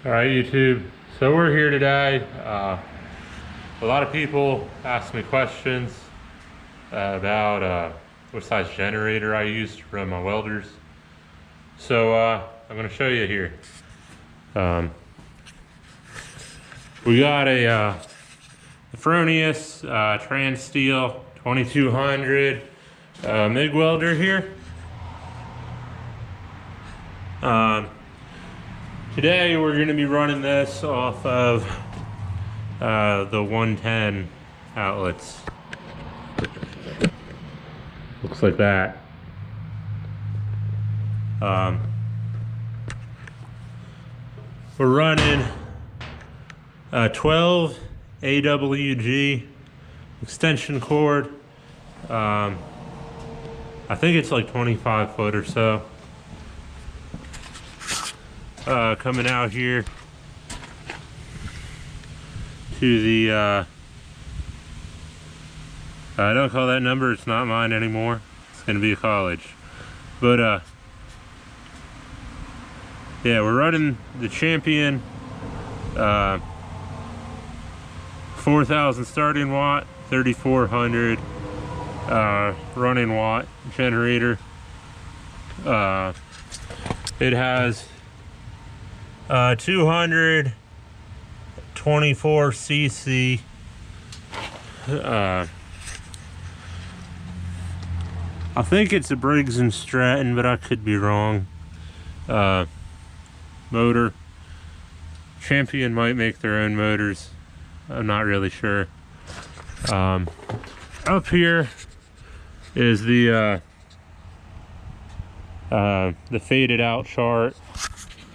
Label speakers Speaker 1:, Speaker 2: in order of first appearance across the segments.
Speaker 1: All right, YouTube. So we're here today. A lot of people ask me questions about what size generator I use to run my welders. So I'm going to show you here. We got a Fronius Transsteel 2200 MIG welder here. Today we're going to be running this off of the 110 outlets. Looks like that. We're running 12 AWG extension cord. I think it's like 25 foot or so. Coming out here to the I don't call that number, it's not mine anymore, it's gonna be a college, but yeah, we're running the Champion 4,000 starting watt, 3,400 running watt generator. It has 224 cc I think it's a Briggs and Stratton, but I could be wrong. Motor. Champion might make their own motors, I'm not really sure. Up here is the faded out chart.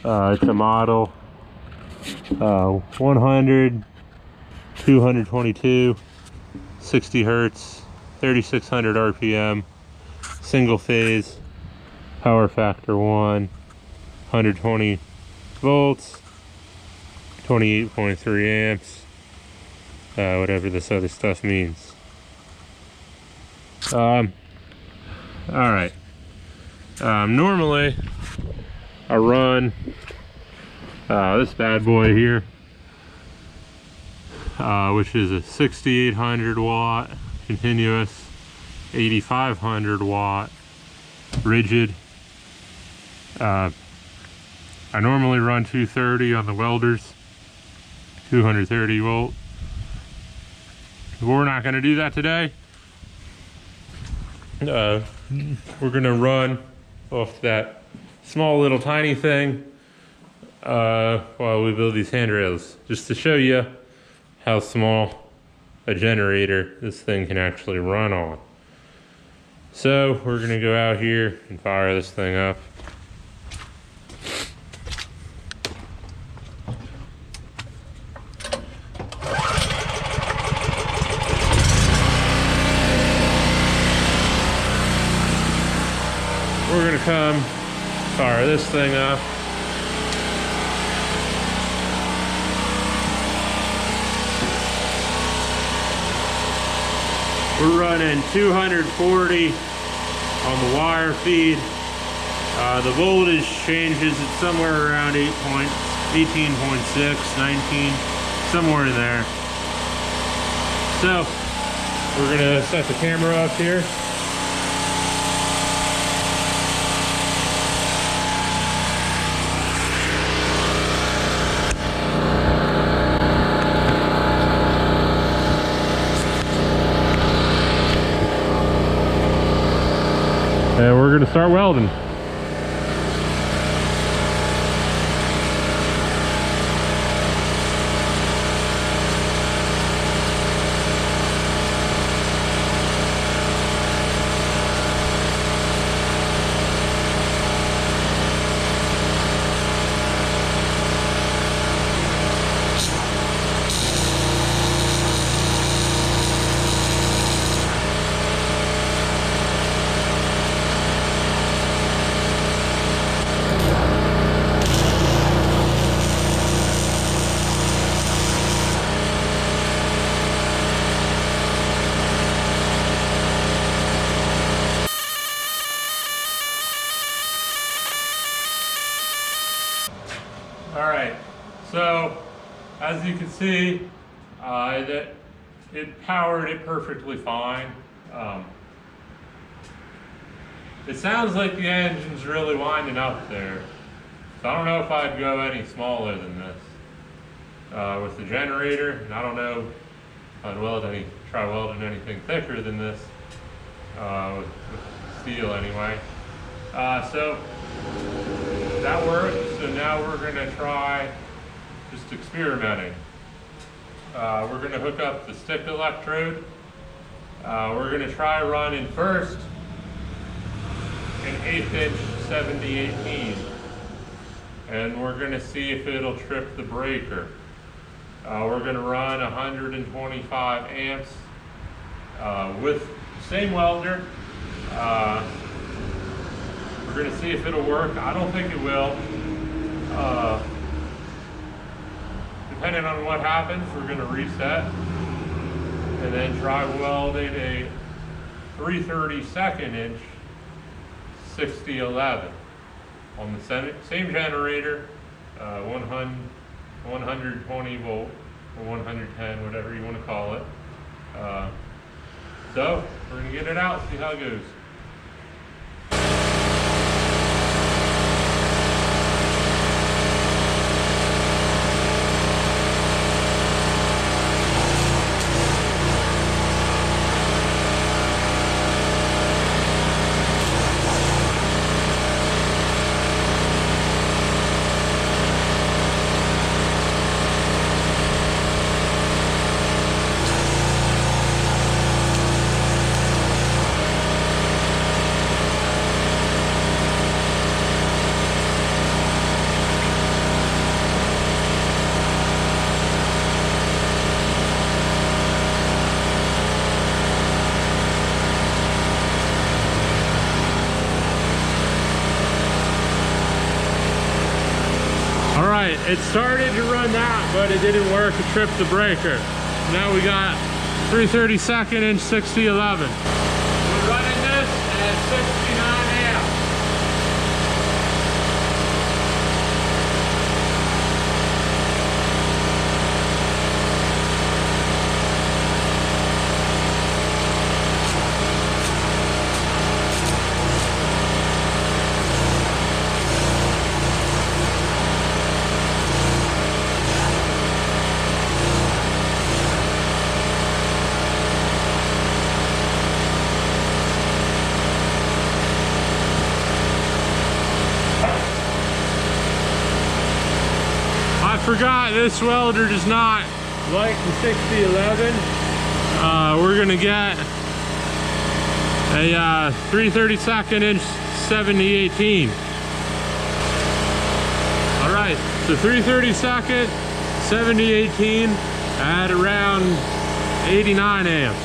Speaker 1: It's a model 100, 222, 60 hertz, 3600 RPM, single phase, power factor 1, 120 volts, 28.3 amps, whatever this other stuff means. All right. Normally I run this bad boy here, which is a 6,800 watt continuous, 8,500 watt rigid. I normally run 230 on the welders, 230 volt. We're not going to do that today. We're going to run off that small little tiny thing while we build these handrails, just to show you how small a generator this thing can actually run on. So we're going to go out here and fire this thing up. We're going to come fire this thing up. We're running 240 on the wire feed. The voltage changes, it's somewhere around 18.6, 19, somewhere in there. So we're gonna set the camera up here. And we're going to start welding. All right, So, as you can see, that it powered it perfectly fine. It sounds like the engine's really winding up there. So I don't know if I'd go any smaller than this. With the generator, and I don't know if I'd try welding anything thicker than this, with steel anyway. So that works, so now we're gonna try just experimenting. We're gonna hook up the stick electrode. We're gonna try running first an 1/8 inch 7018, and we're gonna see if it'll trip the breaker. We're gonna run 125 amps with same welder. We're gonna see if it'll work. I don't think it will. Depending on what happens, we're gonna reset and then try welding a 3/32 inch 6011 on the same generator, 120 volt or 110, whatever you want to call it. So we're gonna get it out, see how it goes. Alright, it started to run that, but it didn't work. It tripped the breaker. Now we got 3/32 inch 6011. We're running this at 69 amps. I forgot this welder does not like the 6011. We're gonna get a 3/32 inch 7018. All right, so 3/32 7018 at around 89 amps.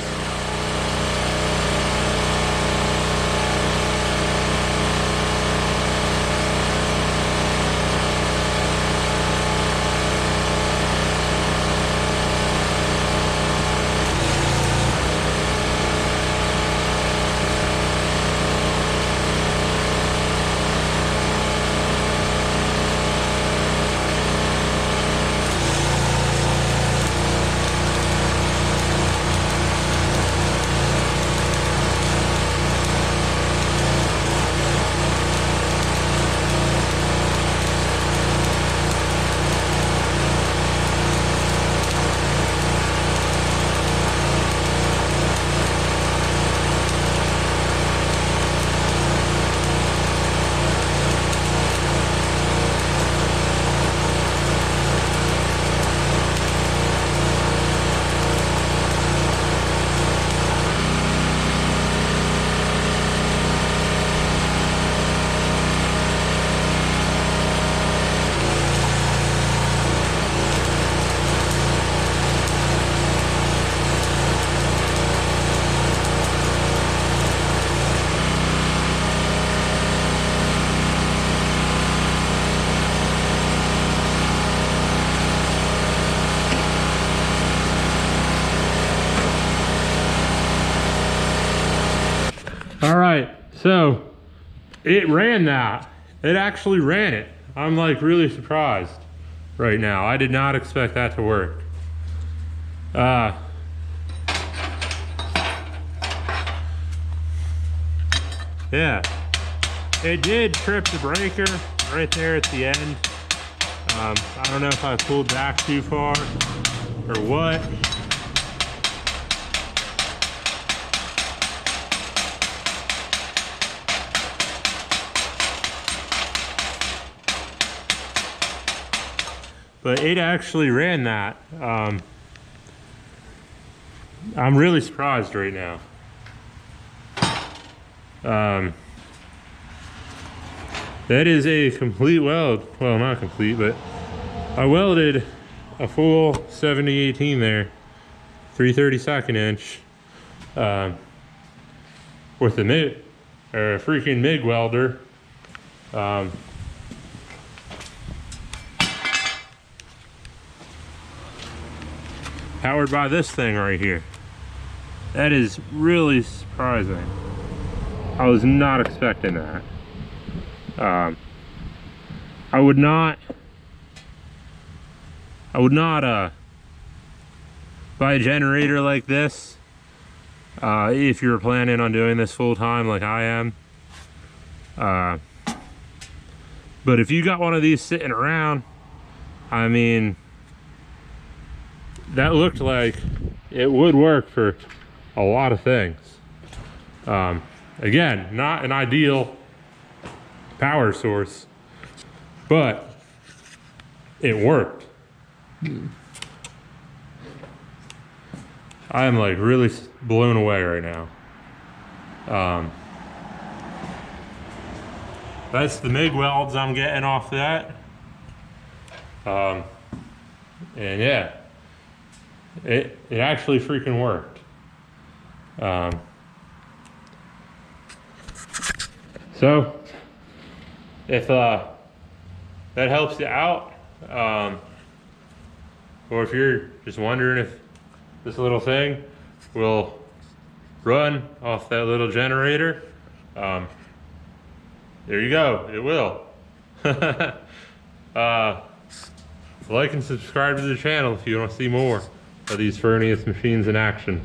Speaker 1: All right, so it ran that. It actually ran it. I'm like really surprised. right now. I did not expect that to work. Yeah, it did trip the breaker right there at the end. I don't know if I pulled back too far or what. But it actually ran that. I'm really surprised right now. That is a complete weld. Well, not complete, but I welded a full 70-18 there, 3/32 inch, with a freaking MIG welder. Powered by this thing right here. That is really surprising. I was not expecting that. I would not buy a generator like this if you're planning on doing this full time like I am. But if you got one of these sitting around, I mean, that looked like it would work for a lot of things. Again, not an ideal power source, but it worked. I am like really blown away right now. That's the MIG welds I'm getting off that. And yeah, it actually freaking worked. So if that helps you out, or if you're just wondering if this little thing will run off that little generator, there you go, it will. Like and subscribe to the channel if you want to see more of these Fronius machines in action.